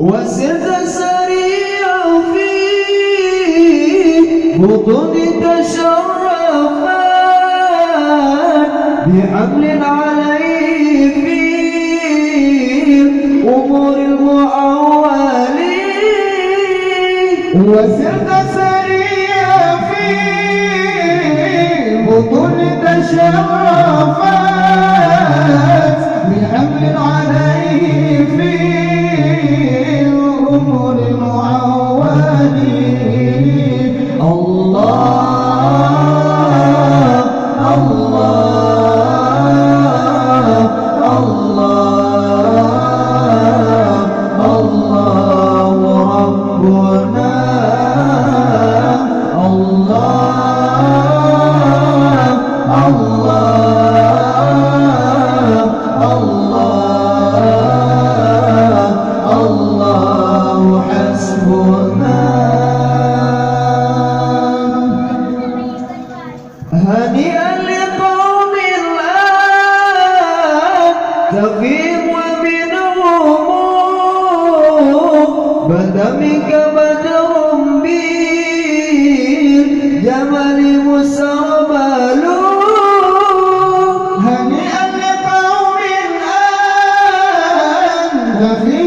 وسرت سريع في بطون تشرفات بحمل عليه في أمور المعولين. وسرت سريع في بطون تشرفات بحمل عليه في أمور المعولين. الله الله الله الله ربنا الله الله الله حسبنا. هنيئا لقوم الآن تقيم وبنهم بدمك بدر بير جمل مسربل. هنيئا لقوم الآن تقيم